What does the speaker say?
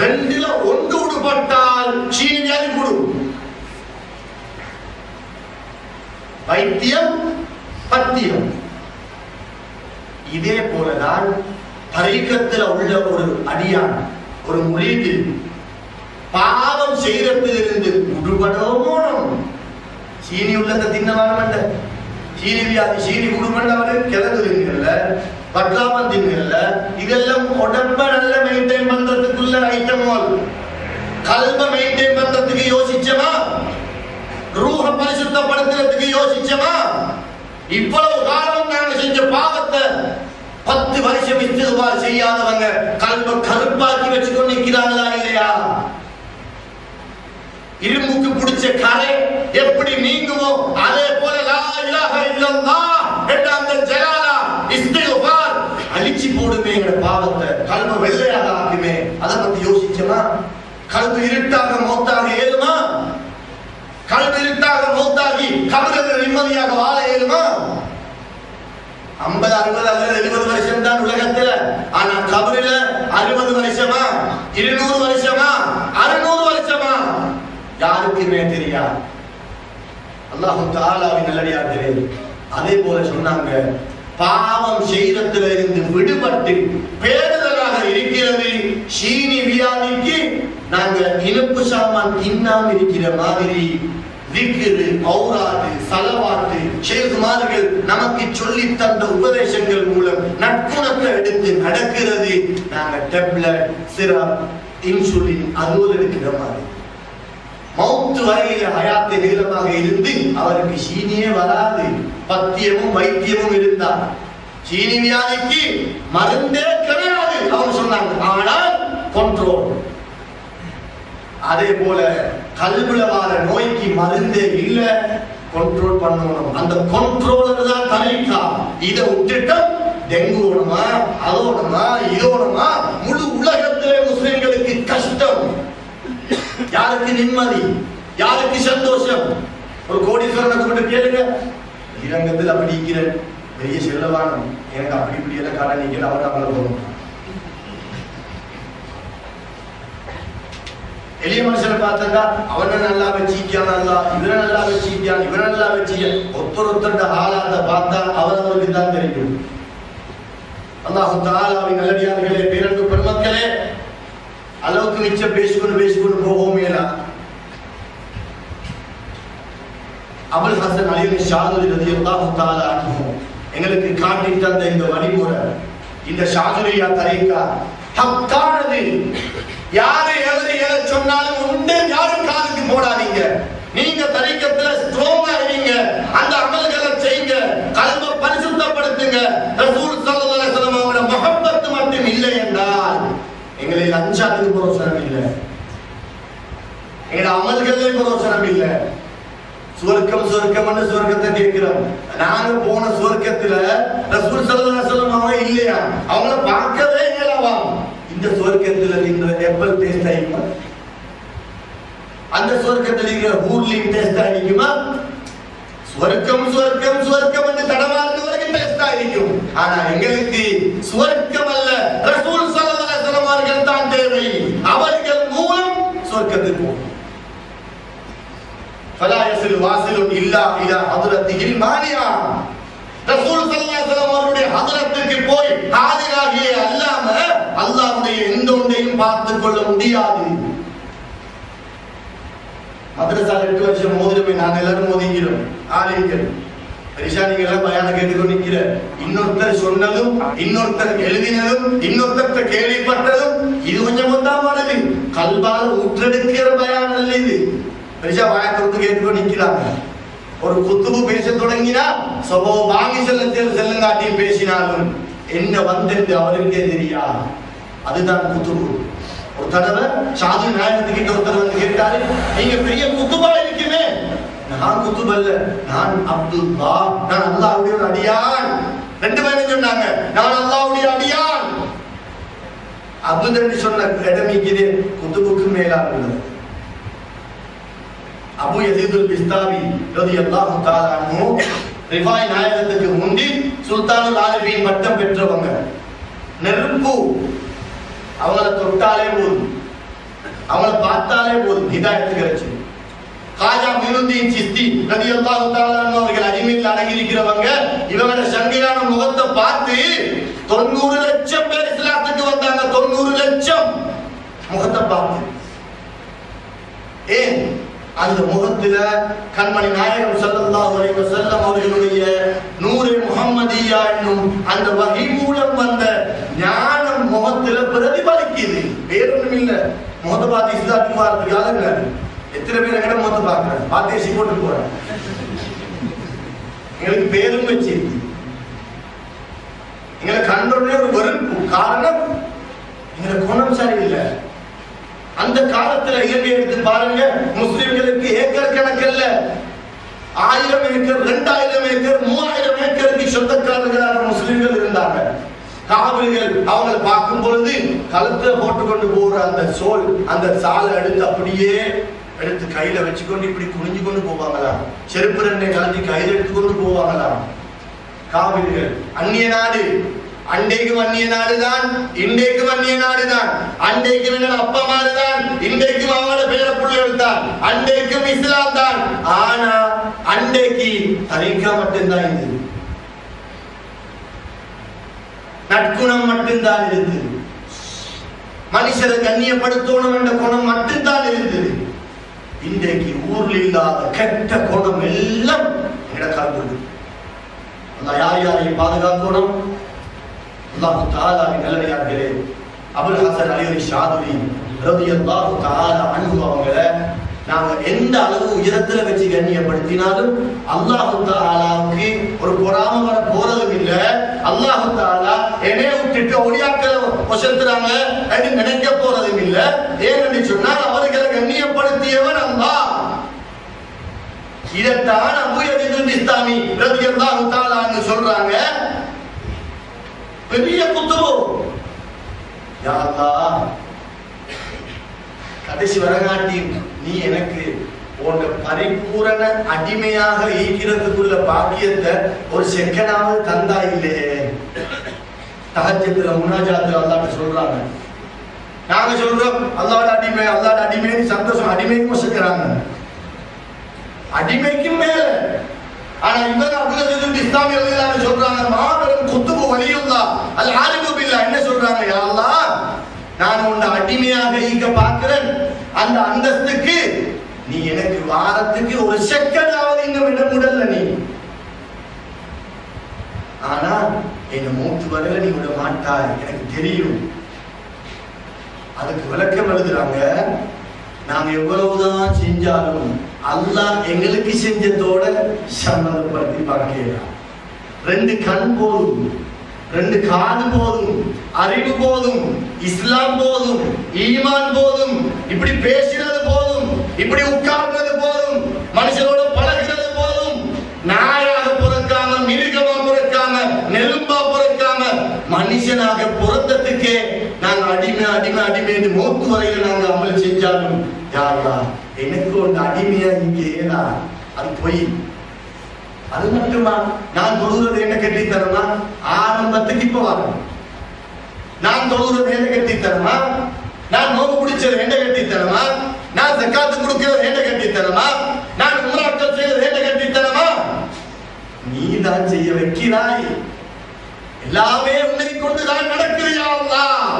ரெண்டுல ஒன்று விடுபட்டால் சீனி வியாதி கூடும். வைத்தியம் பத்தியம். இதே போலதான் தரீக்கத்தில் உள்ள ஒரு அடியான், ஒரு முரீது பாவம் செய்யறதிலிருந்து விடுபடணும். சீனி உள்ளத தின்னவான சீனி வியாதி, சீனி குடும்பம் கிழங்கு தின்கள்ல, பட்லாமன் தின்கள்ல, இதெல்லாம் உடம்ப நல்ல மெயின்டைன் பண்றதுக்குள்ள ஐட்டமோல். கல்வ மெயின்டைன் பண்றதுக்கு யோசிச்சமா, ரூஹ பரிசுத்தப்படுத்துறதுக்கு யோசிச்சமா. இவ்வளவு காலம் நாங்க செஞ்ச பாவத்தை 10 வருஷம் இஸ்திக்பார் செய்யாதவங்க கல்வ கருப்பாக்கி வச்சுக்கொண்டு நிக்கிறாங்களா இல்லையா? இரும்புக்கு பிடிச்ச கரை எப்படி நீங்குமோ அதே போல லா இலாஹ இல்லல்லாஹ் என்ற அந்த ஜலாலா இஸ்திக்பார் அழிச்சு போடுமே என்ற பாவத்தை, கல்வ வெள்ளையாக ஆக்குமே. அதை பத்தி யோசிச்சமா? கல்வ இருட்டாக மௌத்தாக ஏழுமா? கல்வ இருட்டாக மௌத்தாகி கபரில் நிம்மதியாக வாழ ஏழுமா? 50, 60 அல்லது 70 வருஷம் தான் உலகத்துல. ஆனா கபரில 60 வருஷமா, 200 வருஷமா, 600 வருஷமா யாருக்குமே தெரியாது. அல்லாஹ் தஆலாவின் நல்லடியார்களே, அதே போல சொன்னாங்க, பாவம் செய்யறதுல இருந்து விடுபட்டு பேருதலாக இருக்கிறது சீனி வியாதிக்கு. நாங்க இனிப்பு சாமான் தின்னாம இருக்கிற மாதிரி திக்ரு, ஔராது, ஸலவாத்து ஷேகுமார்கள் நமக்கு சொல்லி தந்த உபதேசங்கள் மூலம் நற்குணத்தை எடுத்து நடக்கிறது. நாங்க டேப்லெட், சிரப், இன்சுலின் அதுவும் எடுக்கிற மாதிரி. மௌத்து வரையில ஹயாத்தை நீளமாக இருந்து அவருக்கு சீனியே வராது. பத்தியமும் வைத்தியமும் இருந்தார். சீனி வியாதிக்கு மருந்தே கிடையாது அவங்க சொன்னாங்க. ஆனால் கண்ட்ரோல். அதே போல கல்வில வர நோய்க்கு மருந்தே இல்ல, கண்ட்ரோல் பண்ணணும். அந்த கண்ட்ரோலர் தான் தரீக்கா. இதை விட்டுட்டு டெங்கு ஓடுமா, அதோடுமா, இதோடுமா, முழு உலகத்திலே முஸ்லிம்களுக்கு கஷ்டம். யாருக்கு நிம்மதி, யாருக்கு சந்தோஷம்? ஒரு கோடீஸ்வரனை கூப்பிட்டு கேளுங்க, இலங்கத்தில் அப்படி இருக்கிற பெரிய செல்லவானம், எனக்கு அப்படி இப்படி எல்லாம் காட்ட நீங்க அவர் அவங்கள போகணும். எளிய மனுஷனை பார்த்தாக்கா அவனை நல்லா வச்சிக்கான், நல்லா இவனை நல்லா வச்சிக்கான், இவனை நல்லா வச்சிக்க. ஒருத்தர் ஆளாத பார்த்தா அவரவருக்கு தான் தெரியும். அல்லாஹ் தஆலாவின் நல்லடியார்களே, பேரன்பு பெருமக்களே, அளவுக்கு மிச்சம் பேசிக்கொண்டு போவோமேலா. அபுல் ஹசன் அலி ஷாதுரி ரலியல்லாஹு தஆலா அன்ஹு எங்களுக்கு காட்டி தந்த இந்த வழிமுறை, இந்த ஷாதுரியா தரீக்கா ஹக்கானது. யாரை எதை சொன்னாலும் உண்டு, யாரும் காதுக்கு போடாதீங்க. நீங்க தரீக்கத்துல ஸ்ட்ராங்கா இருங்க, அந்த அமல்களை செய்யுங்க, கல்வ பரிசுத்தப்படுத்துங்க. ரசூல் ஸல்லல்லாஹு அலைஹி வஸல்லம் அவங்களோட முஹப்பத் மட்டும் இல்லை என்றால் எங்களை லஞ்சாத்துக்கு பிரோசனம் இல்லை, எங்களோட அமல்களே பிரோசனம் இல்லை. சுவர்க்கம் சுவர்க்கம்னு சுவர்க்கத்தை கேட்கிறோம். நாங்க போன சுவர்க்கத்துல ரசூல் ஸல்லல்லாஹு அலைஹி வஸல்லம் அவங்க இல்லையா, அவங்கள பார்க்கவே இயலாமா. இந்த சுவர்க்கத்துல இருக்கிற எப்பல் டேஸ்ட் ஆகிக்குமா? அந்த சுவர்க்கத்தில் இருக்கிற ஹூர்லின் டேஸ்ட் ஆகிக்குமா? சுவர்க்கம் சுவர்க்கம் சுவர்க்கம் என்று தடமாறு வரைக்கும் டேஸ்ட் ஆகிக்கும். ஆனா எங்களுக்கு சுவர்க்கம் அல்ல, ரசூல் ஸல்லல்லாஹு அலைஹி வஸல்லம் அவர்கள் தான் தேவை. அவர்கள் மூலம் சுவர்க்கத்துக்கு போகும். ஃபலா யஸில் வாஸிலுன் இல்லா இலா ஹத்ரத்திஹில் மானியா. ரசூல் ஸல்லல்லாஹு அலைஹி வஸல்லம் அவருடைய ஹத்ரத்துக்கு போய் ஹாஜராகியே அல்லாம அல்லாஹ்வுடைய எந்த ஒன்றையும் பார்த்துக் கொள்ள முடியாது. மதரசால 8 வருஷம் மோதிரமே நாங்க எல்லாரும் மோதிக்கிறோம். ஆலிம்கள் பரிசானிகள் எல்லாம் பயான கேட்டுக்கொண்டு நிக்கிற, இன்னொருத்தர் சொன்னதும் இன்னொருத்தர் எழுதினதும் இன்னொருத்தர் கேள்விப்பட்டதும் இது கொஞ்சம் கொண்டாமானது. கல்வால ஊற்றெடுக்கிற பயான் அல்ல இது. பரிசா வாயத்தை கேட்டுக்கொண்டு நிக்கிறாங்க. ஒரு குத்துபு பேச தொடங்கினா சபோ வாங்கி செல்லுங்காட்டி பேசினாலும் என்ன வந்தென்று அவருக்கே தெரியா. அதுதான் குத்துபு. ஒரு தடவை ஷாஜி நாயகத்துக்கிட்ட ஒருத்தர் வந்து கேட்டாரு, நீங்க பெரிய குத்துபா இருக்குமே. நான் குத்துபு அல்ல, நான் அப்துல்லா, நான் அல்லாஹ்வுடைய ஒரு அடியான். 2 பேரும் சொன்னாங்க, நான் அல்லாஹ்வுடைய அடியான். அப்துல் சொன்ன இடமிக்குது குத்துபுக்கு மேலா இருந்தது. அபு யஸீதுல் பிஸ்தாமி ரலியல்லாஹு தஆலா அன்ஹு ரிஃபாய் நாயகத்துக்கு முந்தி சுல்தானுல் ஆலிமீன் பட்டம் பெற்றவங்க. நெருப்பு அவங்கள தொட்டாலே போதும் ஹிதாயத்து கிடைச்சது. காஜா மொய்னுத்தீன் சிஸ்தி ரலியல்லாஹு தஆலா அவர்கள் அஜ்மீர்ல அடங்கி இருக்கிறவங்க இவங்களோட சங்கையான முகத்தை பார்த்து 90 லட்சம் பேர் இஸ்லாத்துக்கு வந்தாங்க. 90 லட்சம் முகத்தை பார்த்து. ஏன் அந்த முகத்துல கண்மணி நாயகம் ஸல்லல்லாஹு அலைஹி வஸல்லம் அவர்களுடைய நூரே முஹம்மதியா என்னும் அந்த வஹி மூலம் வந்த ஞானம் முகத்துல பிரதிபலிக்குது. வேறொன்றும் இல்ல. முகத்தை பார்த்து இஸ்லாத்துக்கு வரதுக்கு ஆளுங்க எத்தனை பேர் எங்கட முகத்தை பார்க்கறாங்க, பாத்தேசி போட்டு போறாங்க. எங்களுக்கு பேரும் வச்சு எங்களை கண்டோடனே ஒரு வெறுப்பு. காரணம் எங்களை குணம் சரியில்லை. அந்த காலத்துல இலங்கை எடுத்து பாருங்க, முஸ்லிம்களுக்கு ஏக்கர் கணக்கில் 1000 ஏக்கர் 2000 ஏக்கர் 3000 ஏக்கருக்கு சொந்தக்காரர்களாக முஸ்லிம்கள் இருந்தாங்க. காவிரிகள் அவங்களை பார்க்கும் பொழுது கழுத்துல போட்டுக்கொண்டு போற அந்த சோல் அந்த சாலை எடுத்து அப்படியே எடுத்து கையில வச்சுக்கொண்டு இப்படி குனிஞ்சு கொண்டு போவாங்களாம். செருப்பு ரெண்டை கலந்து கையில எடுத்துக்கொண்டு போவாங்களாம். காவிரிகள் அந்நிய நாடு, அண்டைக்கும் அந்நிய நாடுதான், இன்றைக்கும் அந்நிய நாடுதான். அண்டைக்கும் எங்கள் அப்பா மாறுதான், இன்றைக்கும் அவங்களோட பேர பிள்ளைகள் தான். அண்டைக்கும் இஸ்லாம் தான். ஆனா அண்டைக்கு தரிகா மட்டும்தான் இருந்தது, நற்குணம் மட்டும்தான் இருந்தது, மனுஷரை கண்ணியப்படுத்தணும் என்ற குணம் மட்டும்தான் இருந்தது. இன்றைக்கு ஊரில் இல்லாத கெட்ட குணம் எல்லாம் எங்கட கால்படுது. அந்த யார் யாரையும் பாதுகாக்கணும். அல்லாஹ் தஆலாவின் நல்லடியார்களே, அபுல் ஹசன் அலி ஷாதுலி ரலியல்லாஹு தஆலா அன்ஹு அவங்கள நாங்க எந்த அளவு உயரத்துல வச்சு கண்ணியப்படுத்தினாலும் அல்லாஹ் தஆலாவுக்கு ஒரு பொறாம வர போறதும் இல்ல. அல்லாஹ் தஆலா என்னைய விட்டுட்டு ஒளியாக்களை வசத்துறாங்க அப்படின்னு நினைக்க போறதும் இல்ல. ஏன்னு சொன்னால் அவர்களை கண்ணியப்படுத்தியவன் அல்லாஹ். இதைத்தான் அபூ யஸீத் பிஸ்தாமி ரலியல்லாஹு தஆலா அன்ஹு சொல்றாங்க. பெரிய குத்துபு, யா அல்லாஹ் கடைசி வரகாட்டி நீ எனக்கு உன்னை பரிபூரண அடிமையாக ஈக்கிறதுக்குள்ள பாக்கியத்தை ஒரு செகண்டாவது தந்தா இல்லையே. தஹஜ்ஜுதுல முனாஜாத்துல அல்லாஹ் சொல்றாங்க. நாங்க சொல்றோம் அல்லாஹ்வோட அடிமை, அல்லாஹ்வோட அடிமைன்னு சந்தோஷம், அடிமைக்கும் வச்சுக்கிறாங்க, அடிமைக்கும் மேல. ஆனா இவங்க அபூ யஸீத் பிஸ்தாமி ரலியல்லாஹு அன்ஹு சொல்றாங்க, மாபெரும் குத்துபு வலியுல்லாஹ் அல் ஆலிமு பில்லாஹ் என்ன சொல்றாங்க, யா அல்லாஹ் நான் உன்னை அடிமையாக ஈக்க பார்க்கிறேன், அந்த அந்தஸ்துக்கு நீ எனக்கு வாரத்துக்கு ஒரு செகண்டாவது இன்னும் விட முடியல நீ. ஆனா என்ன மூத்து வரையில நீ விட மாட்டாய் எனக்கு தெரியும். அதுக்கு விளக்கம் எழுதுறாங்க, நாங்க எவ்வளவுதான் செஞ்சாலும் அல்லாஹ் எங்களுக்கு செஞ்சதோட சம்மதப்படுத்தி பார்க்கலாம். 2 கண் போதும், 2 காது போதும், அறிவு போதும், இஸ்லாம் போதும், ஈமான் போதும், இப்படி பேசுறது போதும், இப்படி உட்கார்றது போதும், மனுஷனோட பழகிறது போதும். நாயாக பிறக்காம, மிருகமா பிறக்காம, நெருப்பா பிறக்காம மனுஷனாக பிறந்ததுக்கே நாங்க அடிமை அடிமை அடிமை என்று மௌத்து வரையில நாங்க அமல் செஞ்சாலும் யா அல்லாஹ் எனக்கு ஒரு அடிமையா இங்கே ஏனா அது போய். அது மட்டுமா, நான் தொழுகிறது என்ன கட்டி தரமா, ஆரம்பத்துக்கு இப்ப வரும். நான் தொழுகிறது என்ன கட்டி தரமா, நான் நோம்பு பிடிச்சது என்ன கட்டி தரமா, நான் ஜக்காத்து கொடுக்கிறது என்ன கட்டி தரமா, நான் உம்ராக்கள் செய்யறது என்ன கட்டி தரமா, நீ தான் செய்ய வைக்கிறாய். எல்லாமே உன்னை கொண்டுதான் நடக்குது யா அல்லாஹ்.